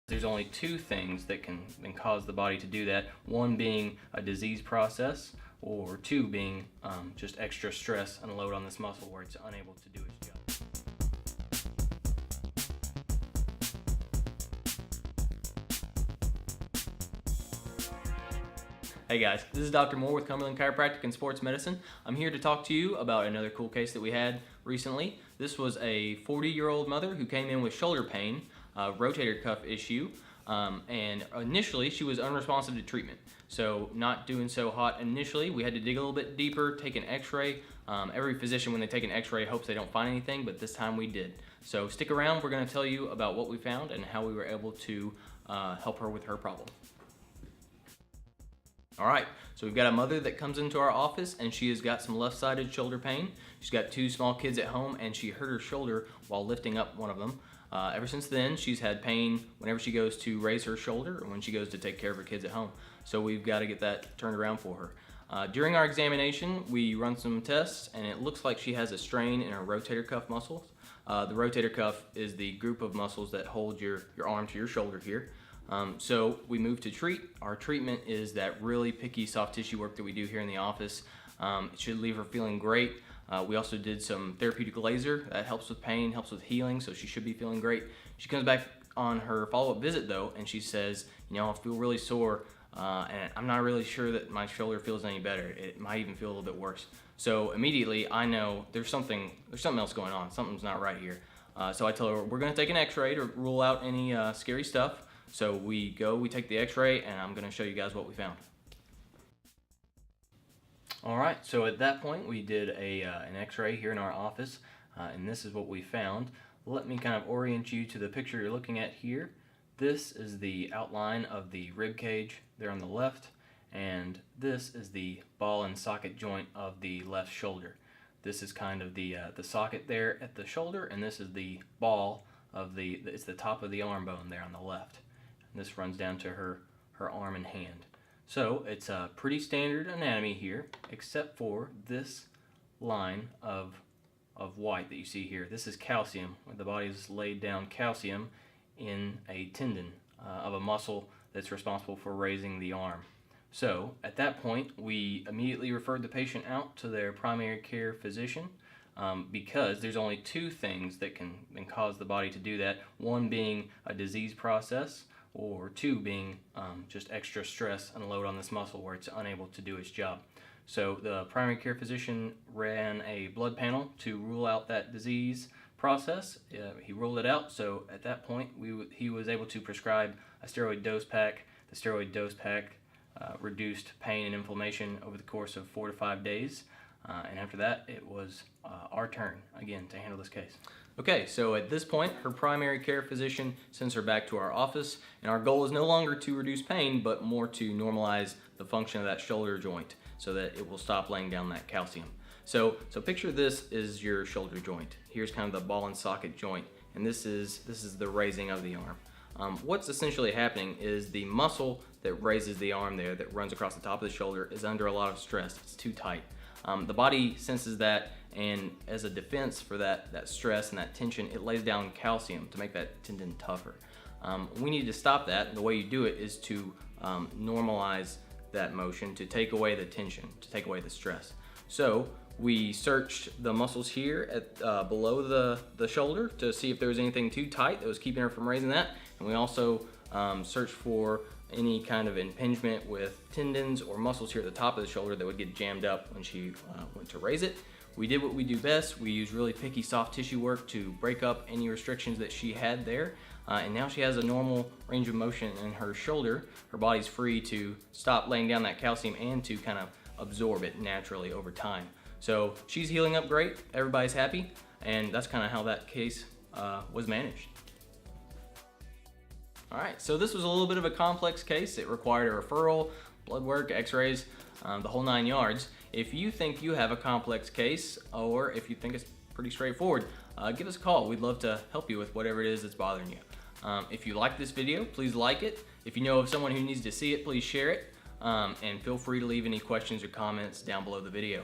There's only two things that can cause the body to do that. One being a disease process, or two being just extra stress and load on this muscle where it's unable to do its job. Hey guys, this is Dr. Moore with Cumberland Chiropractic and Sports Medicine. I'm here to talk to you about another cool case that we had recently. This was a 40-year-old mother who came in with shoulder pain, rotator cuff issue, and initially she was unresponsive to treatment. So not doing so hot initially. We had to dig a little bit deeper, take an x-ray. Every physician when they take an x-ray hopes they don't find anything, but this time we did. So stick around, we're going to tell you about what we found and how we were able to help her with her problem. All right, so we've got a mother that comes into our office and she has got some left-sided shoulder pain. She's got two small kids at home and she hurt her shoulder while lifting up one of them. Ever since then, she's had pain whenever she goes to raise her shoulder or when she goes to take care of her kids at home. So we've got to get that turned around for her. During our examination, we run some tests and it looks like she has a strain in her rotator cuff muscles. The rotator cuff is the group of muscles that hold your arm to your shoulder here. So we move to treat. Our treatment is that really picky soft tissue work that we do here in the office. It should leave her feeling great. We also did some therapeutic laser that helps with pain, helps with healing, so she should be feeling great. She comes back on her follow-up visit though, and she says, you know, I feel really sore, and I'm not really sure that my shoulder feels any better. It might even feel a little bit worse. So immediately I know there's something else going on. Something's not right here. So I tell her we're going to take an x-ray to rule out any scary stuff. So we take the x-ray, and I'm going to show you guys what we found. Alright, so at that point we did an x-ray here in our office, and this is what we found. Let me kind of orient you to the picture you're looking at here. This is the outline of the rib cage there on the left, and this is the ball and socket joint of the left shoulder. This is kind of the socket there at the shoulder, and this is the ball of it's the top of the arm bone there on the left. And this runs down to her arm and hand. So it's a pretty standard anatomy here, except for this line of white that you see here. This is calcium, where the body's laid down calcium in a tendon of a muscle that's responsible for raising the arm. So at that point, we immediately referred the patient out to their primary care physician because there's only two things that can cause the body to do that. One being a disease process, or two being just extra stress and load on this muscle where it's unable to do its job. So the primary care physician ran a blood panel to rule out that disease process. He ruled it out, so at that point he was able to prescribe a steroid dose pack. The steroid dose pack reduced pain and inflammation over the course of 4 to 5 days. And after that, it was our turn again to handle this case. Okay, so at this point, her primary care physician sends her back to our office, and our goal is no longer to reduce pain, but more to normalize the function of that shoulder joint so that it will stop laying down that calcium. So picture this is your shoulder joint. Here's kind of the ball and socket joint, and this is the raising of the arm. What's essentially happening is the muscle that raises the arm there, that runs across the top of the shoulder, is under a lot of stress. It's too tight. The body senses that, and as a defense for that stress and that tension, it lays down calcium to make that tendon tougher. We need to stop that. The way you do it is to normalize that motion, to take away the tension, to take away the stress. So we searched the muscles here at below the shoulder to see if there was anything too tight that was keeping her from raising that, and we also searched for any kind of impingement with tendons or muscles here at the top of the shoulder that would get jammed up when she went to raise it. We did what we do best. We used really picky soft tissue work to break up any restrictions that she had there, and now she has a normal range of motion in her shoulder. Her body's free to stop laying down that calcium and to kind of absorb it naturally over time. So she's healing up great, everybody's happy, and that's kind of how that case was managed. Alright, so this was a little bit of a complex case. It required a referral, blood work, x-rays, the whole 9 yards. If you think you have a complex case, or if you think it's pretty straightforward, give us a call. We'd love to help you with whatever it is that's bothering you. If you like this video, please like it. If you know of someone who needs to see it, please share it. And feel free to leave any questions or comments down below the video.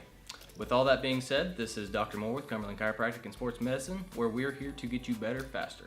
With all that being said, this is Dr. Moore with Cumberland Chiropractic and Sports Medicine, where we're here to get you better faster.